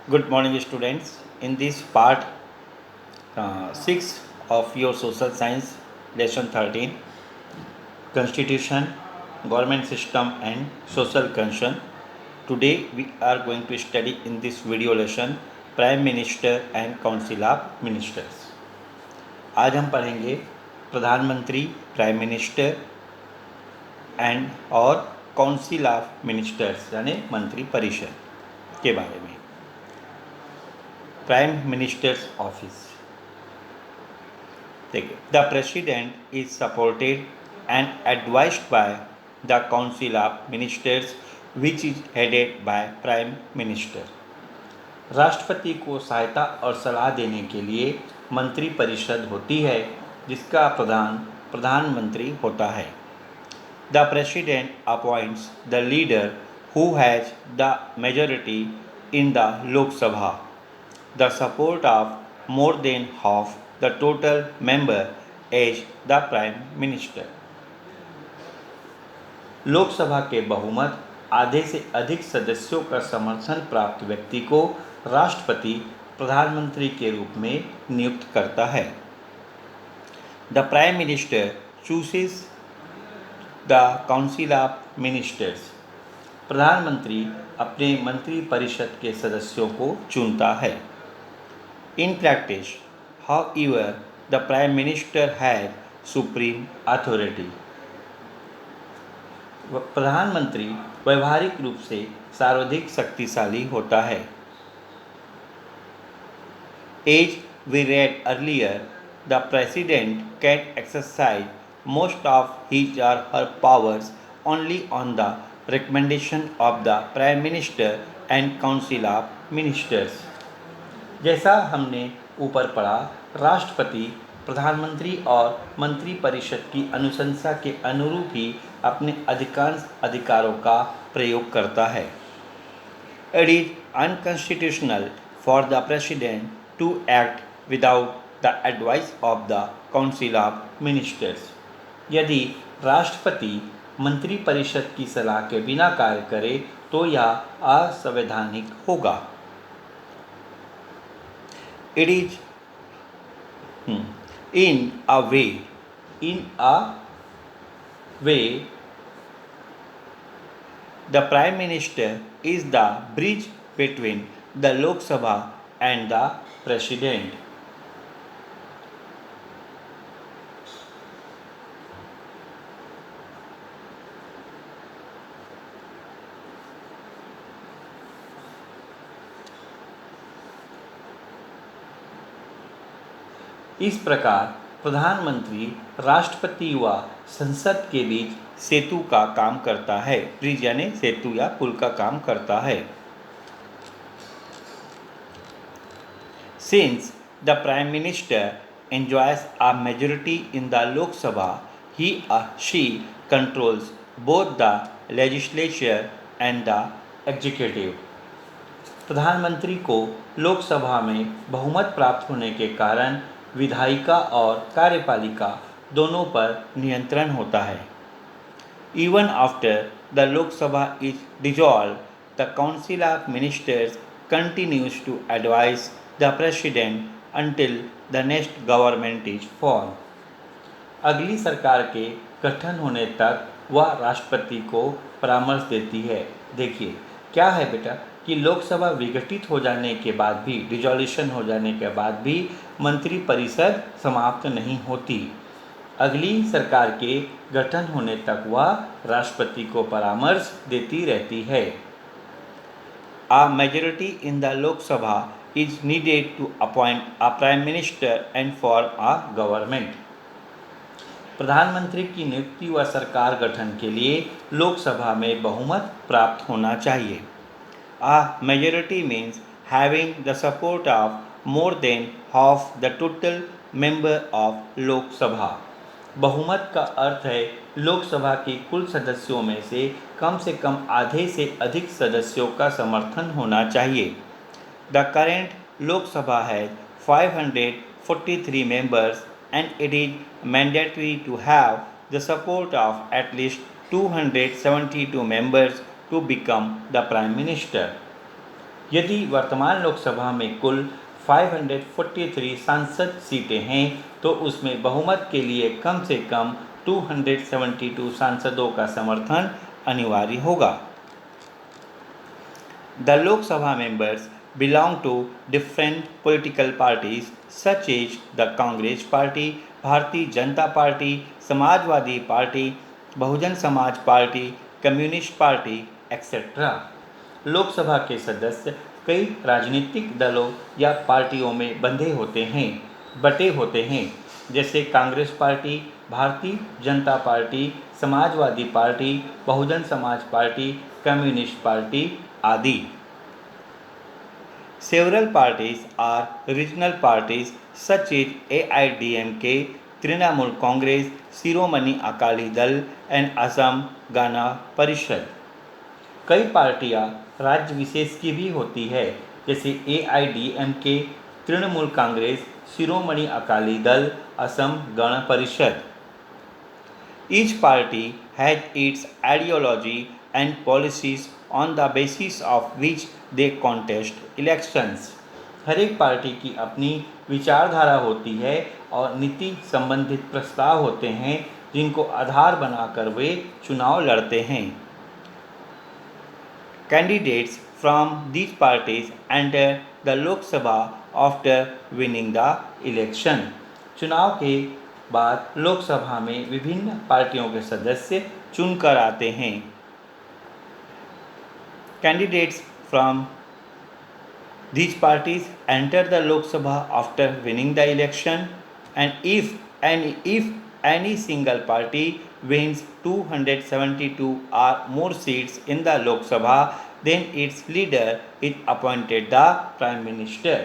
Good morning, students. In this part 6 of your social science lesson 13, Constitution, Government System, and Social Concern. Today, we are going to study in this video lesson Prime Minister and Council of Ministers. आज हम पढ़ेंगे प्रधानमंत्री, prime minister and और council of ministers यानी मंत्री परिषद के बारे में। प्राइम मिनिस्टर्स ऑफिस देखिए, the president is supported and advised by the council of ministers which is headed by prime minister. राष्ट्रपति को सहायता और सलाह देने के लिए मंत्री परिषद होती है जिसका प्रधानमंत्री होता है। The president appoints the leader who has the majority in the Lok Sabha, the support of more than half the total member as the prime minister। Lok Sabha के बहुमत आधे से अधिक सदस्यों का समर्थन प्राप्त व्यक्ति को राष्ट्रपति प्रधानमंत्री के रूप में नियुक्त करता है। The prime minister chooses the council of ministers. प्रधानमंत्री अपने मंत्री परिषद के सदस्यों को चुनता है। In practice, however, the Prime Minister has supreme authority। प्रधानमंत्री व्यवहारिक रूप से सर्वाधिक शक्तिशाली होता है। As we read earlier, the President can exercise most of his or her powers only on the recommendation of the Prime Minister and Council of Ministers। जैसा हमने ऊपर पढ़ा, राष्ट्रपति प्रधानमंत्री और मंत्री परिषद की अनुशंसा के अनुरूप ही अपने अधिकांश अधिकारों का प्रयोग करता है। It is unconstitutional for the president to act without the advice of the council of ministers. यदि राष्ट्रपति मंत्री परिषद की सलाह के बिना कार्य करे तो यह असंवैधानिक होगा। It is in a way, the Prime Minister is the bridge between the Lok Sabha and the President। इस प्रकार प्रधानमंत्री राष्ट्रपति व संसद के बीच सेतु का काम करता है। ब्रिज यानी सेतु या पुल का काम करता है। Since the prime minister enjoys a majority in the Lok Sabha, he she controls both the legislature and the executive. प्रधानमंत्री को लोकसभा में बहुमत प्राप्त होने के कारण विधायिका और कार्यपालिका दोनों पर नियंत्रण होता है। Even after the Lok Sabha is dissolve, the council of ministers continues to advise the president until the next government is form. अगली सरकार के गठन होने तक वह राष्ट्रपति को परामर्श देती है। देखिए क्या है बेटा कि लोकसभा विघटित हो जाने के बाद भी, डिजोल्यूशन हो जाने के बाद भी मंत्री परिषद समाप्त नहीं होती। अगली सरकार के गठन होने तक वह राष्ट्रपति को परामर्श देती रहती है। A majority in the Lok Sabha is needed to appoint a prime minister and form a government। प्रधानमंत्री की नियुक्ति व सरकार गठन के लिए लोकसभा में बहुमत प्राप्त होना चाहिए। A majority means having the support of more than half the total member of Lok Sabha। बहुमत का अर्थ है लोकसभा के कुल सदस्यों में से कम आधे से अधिक सदस्यों का समर्थन होना चाहिए। The current Lok Sabha has 543 members and it is mandatory to have the support of at least 272 members to become the Prime Minister। यदि वर्तमान लोकसभा में कुल 543 सांसद सीटें हैं तो उसमें बहुमत के लिए कम से कम 272 सांसदों का समर्थन अनिवार्य होगा। The Lok Sabha members belong to different political parties such as the Congress Party, Bharatiya Janata Party, Samajwadi Party, Bahujan Samaj party, communist party etcetera. Lok Sabha के सदस्य कई राजनीतिक दलों या पार्टियों में बटे होते हैं, जैसे Congress party, Bharatiya Janata party, Samajwadi party, Bahujan Samaj party, communist party आदि। Several parties are regional parties such as AIDMK, Trinamool Congress, Shiromani Akali Dal and Assam Gana Parishad। कई पार्टियां राज्य विशेष की भी होती है, जैसे AIDMK, Trinamool Congress, Shiromani Akali Dal, Assam Gana Parishad. Each party has its ideology and policies on the basis of which they contest elections। हर एक party की अपनी विचारधारा होती है और नीति संबंधित प्रस्ताव होते हैं जिनको आधार बनाकर वे चुनाव लड़ते हैं। Candidates from these parties enter the Lok Sabha after winning the election। चुनाव के बाद लोकसभा में विभिन्न पार्टियों के सदस्य चुनकर आते हैं। Candidates from these parties enter the Lok Sabha after winning the election, and if any single party wins 272 or more seats in the Lok Sabha, then its leader is appointed the Prime Minister।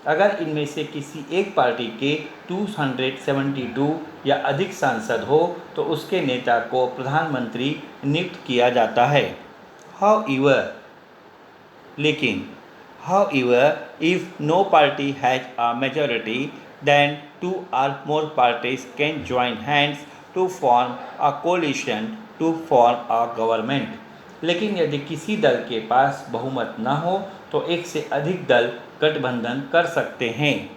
अगर इनमें से किसी एक party के 272 या अधिक सांसद हो तो उसके नेता को प्रधानमंत्री नियुक्त किया जाता है। However, if no party has a majority, then two or more parties can join hands to form a coalition to form a government। लेकिन यदि किसी दल के पास बहुमत न हो तो एक से अधिक दल गठबंधन कर सकते हैं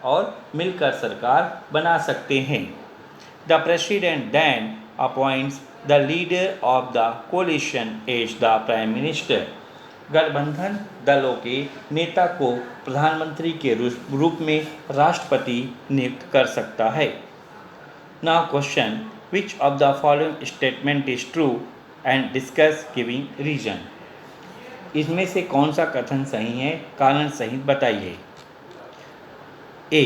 और मिलकर सरकार बना सकते हैं। The President then appoints the leader of the coalition as the Prime Minister। गठबंधन दलों के नेता को प्रधानमंत्री के रूप में राष्ट्रपति नियुक्त कर सकता है। Now question, which of the following statement is true and discuss giving reason। इसमें से कौन सा कथन सही है, कारण सहित बताइए। A.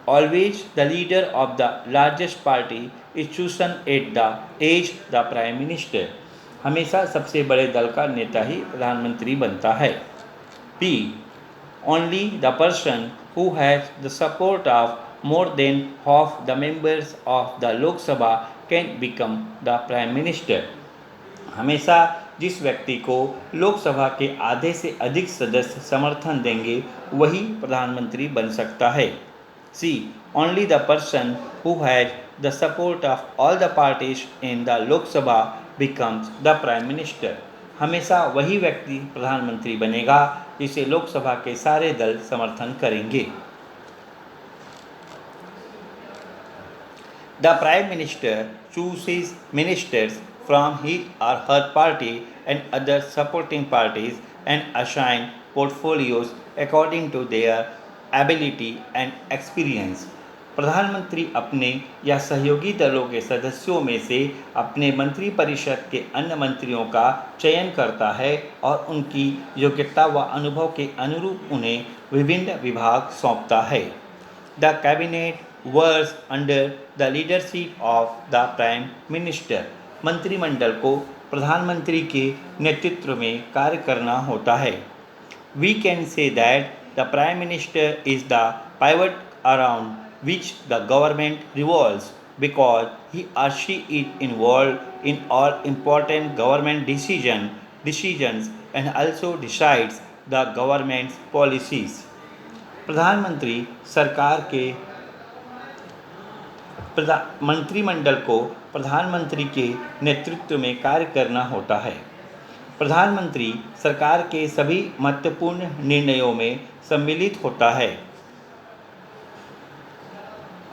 Always the leader of the largest party is chosen as the Prime Minister। हमेशा सबसे बड़े दल का नेता ही प्रधानमंत्री बनता है। B. Only the person who has the support of more than half the members of the Lok Sabha can become the Prime Minister। हमेशा जिस व्यक्ति को लोकसभा के आधे से अधिक सदस्य समर्थन देंगे वही प्रधानमंत्री बन सकता है। C. Only the person who has the support of all the parties in the Lok Sabha becomes the Prime Minister। हमेशा वही व्यक्ति प्रधानमंत्री बनेगा जिसे लोकसभा के सारे दल समर्थन करेंगे। The Prime Minister chooses ministers from his or her party and other supporting parties and assign portfolios according to their ability and experience। प्रधानमंत्री अपने या सहयोगी दलों के सदस्यों में से अपने मंत्रिपरिषद के अन्य मंत्रियों का चयन करता है और उनकी योग्यता व अनुभव के अनुरूप उन्हें विभिन्न विभाग सौंपता है। The cabinet works under the leadership of the Prime Minister। मंत्रिमंडल को प्रधानमंत्री के नेतृत्व में कार्य करना होता है। We can say that the Prime Minister is the pivot around which the government revolves because he or she is involved in all important government decisions and also decides the government's policies। प्रधानमंत्री सरकार के मंत्रिमंडल को प्रधानमंत्री के नेतृत्व में कार्य करना होता है। प्रधानमंत्री सरकार के सभी महत्वपूर्ण निर्णयों में सम्मिलित होता है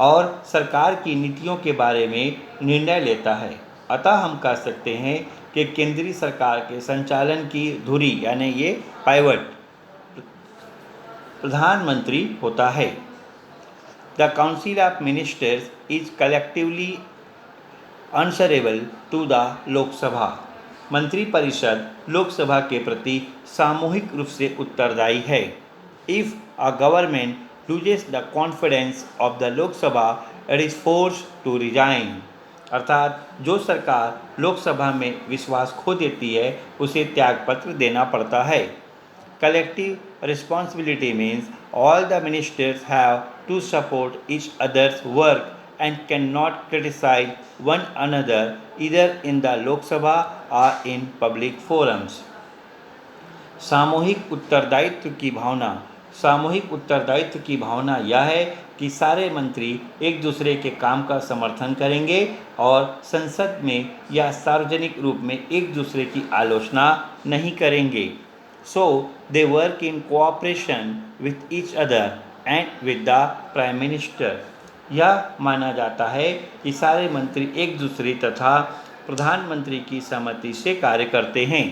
और सरकार की नीतियों के बारे में निर्णय लेता है। अतः हम कह सकते हैं कि केंद्रीय सरकार के संचालन की धुरी यानी ये पाइवट प्रधानमंत्री होता है। The council of ministers is collectively answerable to the Lok Sabha. मंत्रिपरिषद लोकसभा के प्रति सामूहिक रूप से उत्तरदायी है। If a government loses the confidence of the Lok Sabha it is force to resign. अर्थात जो सरकार लोकसभा में विश्वास खो देती है उसे त्यागपत्र देना पड़ता है। Collective responsibility means all the ministers have to support each other's work and cannot criticize one another either in the Lok Sabha or in public forums. सामूहिक उत्तरदायित्व की भावना यह है कि सारे मंत्री एक दूसरे के काम का समर्थन करेंगे और संसद में या सार्वजनिक रूप में एक दूसरे की आलोचना नहीं करेंगे। So they work in cooperation with each other and with the Prime Minister. यह माना जाता है कि सारे मंत्री एक दूसरे तथा प्रधानमंत्री की सहमति से कार्य करते हैं।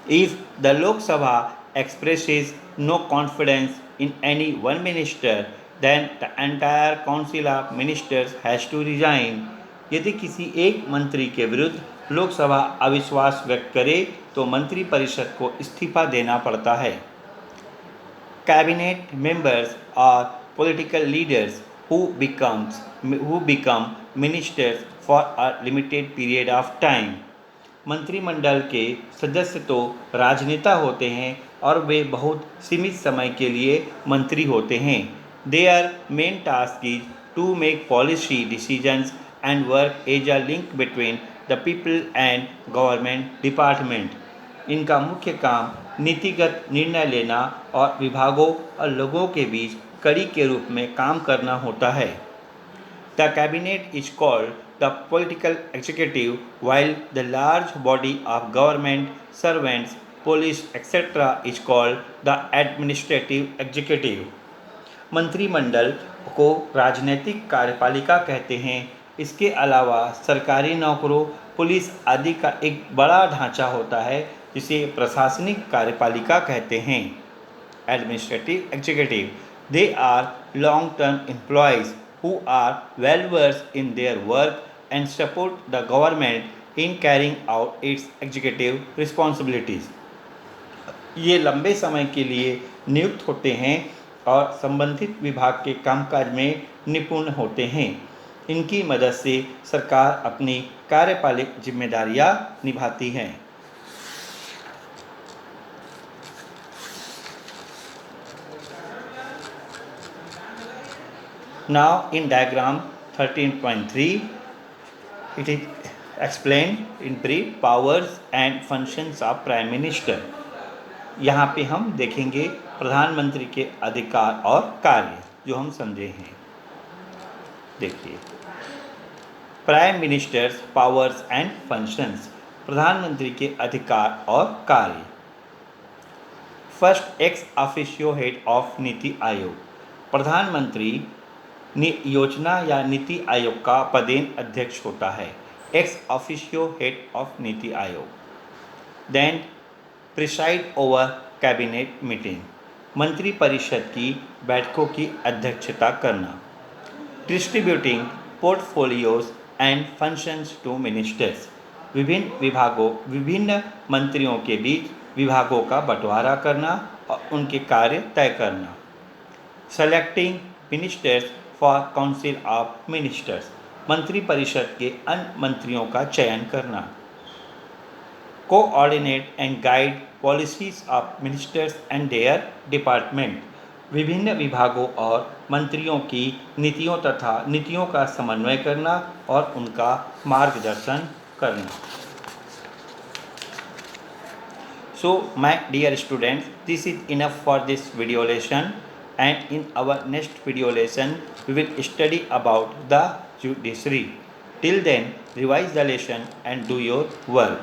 If the Lok Sabha expresses no confidence in any one minister, then the entire Council of Ministers has to resign. यदि किसी एक मंत्री के विरुद्ध लोकसभा अविश्वास व्यक्त करे तो मंत्रिपरिषद को इस्तीफा देना पड़ता है। Cabinet members are political leaders who become ministers for a limited period of time. मंत्रिमंडल के सदस्य तो राजनेता होते हैं और वे बहुत सीमित समय के लिए मंत्री होते हैं। Their main task is to make policy decisions and work as a link between the people and government department. इनका मुख्य काम नीतिगत निर्णय लेना और विभागों और लोगों के बीच कड़ी के रूप में काम करना होता है। The cabinet is called the political executive, while the large body of government servants, police, etc. is called the administrative executive. मंत्रिमंडल को राजनीतिक कार्यपालिका कहते हैं। इसके अलावा सरकारी नौकरों, पुलिस आदि का एक बड़ा ढांचा होता है जिसे प्रशासनिक कार्यपालिका कहते हैं। Administrative executive, they are long term employees who are well versed in their work and support the government in carrying out its executive responsibilities. ये लंबे समय के लिए नियुक्त होते हैं और संबंधित विभाग के कामकाज में निपुण होते हैं। इनकी मदद से सरकार अपनी कार्यपालिक जिम्मेदारियां निभाती है। Now in diagram 13.3 it is explained in brief powers and functions of Prime Minister. यहाँ पे हम देखेंगे प्रधानमंत्री के अधिकार और कार्य जो हम समझे हैं। देखिए prime ministers powers and functions, प्रधानमंत्री के अधिकार और कार्य। First, ex officio head of NITI आयोग, प्रधानमंत्री योजना या नीति आयोग का पदेन अध्यक्ष होता है। Ex officio head of NITI Aayog. Then preside over cabinet meeting, मंत्रिपरिषद की बैठकों की अध्यक्षता करना। Distributing portfolios and functions to ministers, विभिन्न मंत्रियों के बीच विभागों का बंटवारा करना और उनके कार्य तय करना। Selecting ministers for council of ministers, मंत्रिपरिषद के अन्य मंत्रियों का चयन करना। Coordinate and guide policies of ministers and there department, विभिन्न विभागों और मंत्रियों की नीतियों तथा नीतियों का समन्वय करना और उनका मार्गदर्शन करना। So my dear students, this is enough for this video lesson, and in our next video lesson we will study about the judiciary. Till then, revise the lesson and do your work.